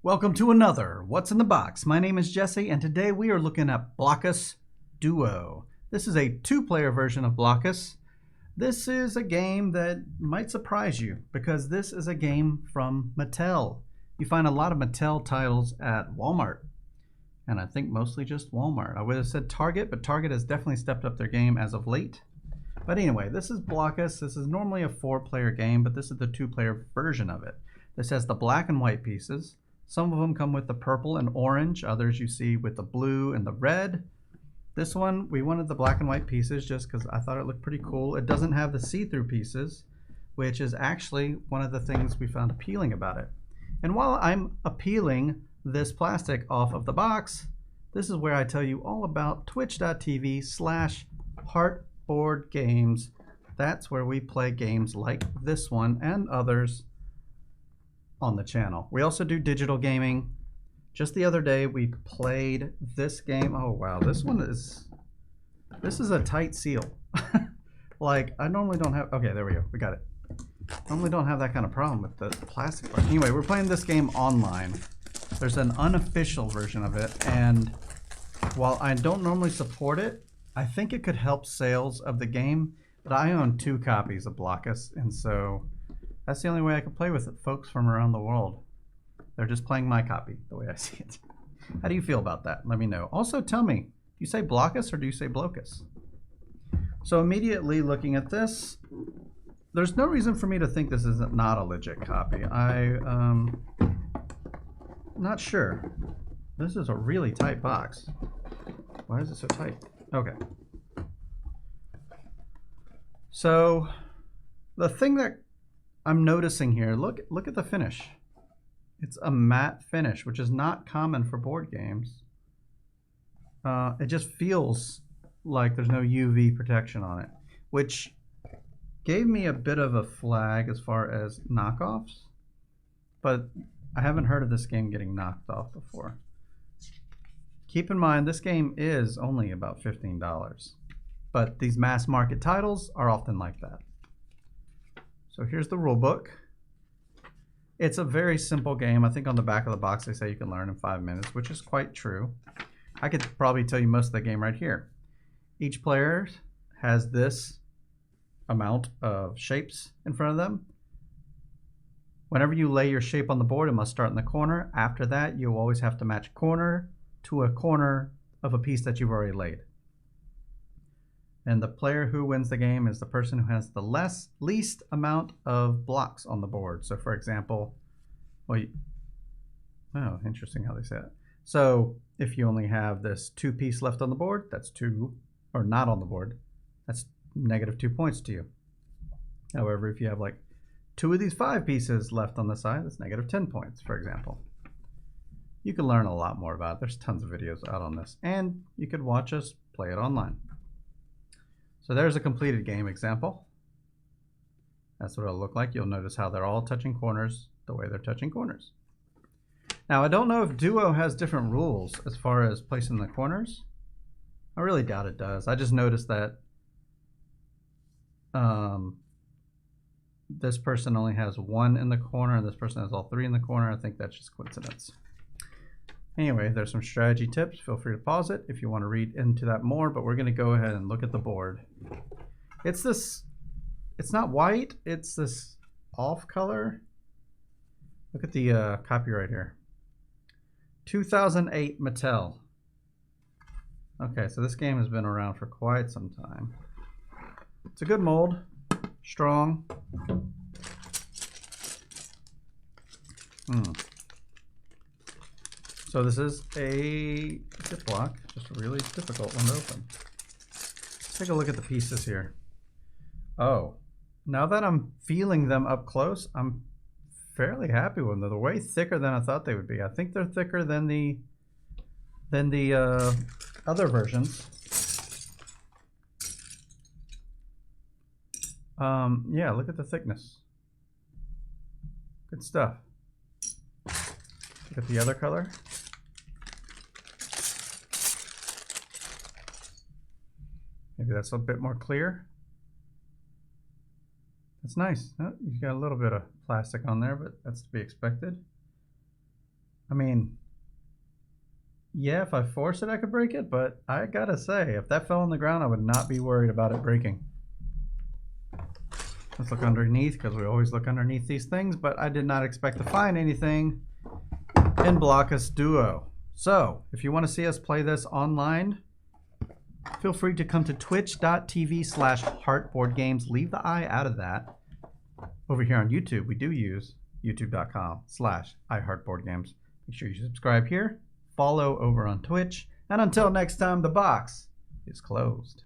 Welcome to another What's in the Box. My name is Jesse, and today we are looking at Blokus Duo. This is a two-player version of Blokus. This is a game that might surprise you because this is a game from Mattel. You find a lot of Mattel titles at Walmart, and I think mostly just Walmart. I would have said Target, but Target has definitely stepped up their game as of late. But anyway, this is Blokus. This is normally a four-player game, but this is the two-player version of it. This has the black and white pieces. Some of them come with the purple and orange. Others you see with the blue and the red. This one, we wanted the black and white pieces just because I thought it looked pretty cool. It doesn't have the see-through pieces, which is actually one of the things we found appealing about it. And while I'm peeling this plastic off of the box, this is where I tell you all about twitch.tv/heartboardgames. That's where we play games like this one and others on the channel. We also do digital gaming. Just the other day we played this game. Oh wow, this is a tight seal. Like I normally don't have. Okay, there we go. We got it. Normally don't have that kind of problem with the plastic part. Anyway, we're playing this game online. There's an unofficial version of it, and while I don't normally support it, I think it could help sales of the game. But I own 2 copies of Blokus, and so that's the only way I can play with it. Folks from around the world, they're just playing my copy the way I see it. How do you feel about that? Let me know. Also tell me, do you say Blokus or do you say Blokus? So immediately looking at this, there's no reason for me to think this is not a legit copy. Not sure. This is a really tight box. Why is it so tight? Okay. So the thing that I'm noticing here, look at the finish. It's a matte finish, which is not common for board games. It just feels like there's no UV protection on it, which gave me a bit of a flag as far as knockoffs, but I haven't heard of this game getting knocked off before. Keep in mind, this game is only about $15, but these mass market titles are often like that. So here's the rule book. It's a very simple game. I think on the back of the box they say you can learn in 5 minutes, which is quite true. I could probably tell you most of the game right here. Each player has this amount of shapes in front of them. Whenever you lay your shape on the board, it must start in the corner. After that, you'll always have to match corner to a corner of a piece that you've already laid. And the player who wins the game is the person who has the least amount of blocks on the board. So for example, oh, interesting how they say it. So if you only have this 2 piece left on the board, that's 2, or not on the board, that's -2 points to you. However, if you have like 2 of these 5 pieces left on the side, that's -10 points, for example. You can learn a lot more about it. There's tons of videos out on this, and you could watch us play it online. So there's a completed game example. That's what it'll look like. You'll notice how they're all touching corners the way they're touching corners. Now, I don't know if Duo has different rules as far as placing the corners. I really doubt it does. I just noticed that this person only has 1 in the corner and this person has all 3 in the corner. I think that's just coincidence. Anyway, there's some strategy tips. Feel free to pause it if you want to read into that more, but we're going to go ahead and look at the board. It's not white, it's this off color. Look at the copyright here. 2008 Mattel. Okay, so this game has been around for quite some time. It's a good mold, strong. So this is a Ziploc, just a really difficult one to open. Let's take a look at the pieces here. Oh, now that I'm feeling them up close, I'm fairly happy with them. They're way thicker than I thought they would be. I think they're thicker than the other versions. Yeah, look at the thickness. Good stuff. Look at the other color. Maybe that's a bit more clear. That's nice. Oh, you've got a little bit of plastic on there, but that's to be expected. I mean, yeah, if I force it, I could break it, but I gotta say, if that fell on the ground, I would not be worried about it breaking. Let's look underneath, because we always look underneath these things, but I did not expect to find anything in Blokus Duo. So, if you want to see us play this online, feel free to come to twitch.tv/heartboardgames. Leave the I out of that. Over here on YouTube, we do use youtube.com/iHeartBoardGames. Make sure you subscribe here, follow over on Twitch, and until next time, the box is closed.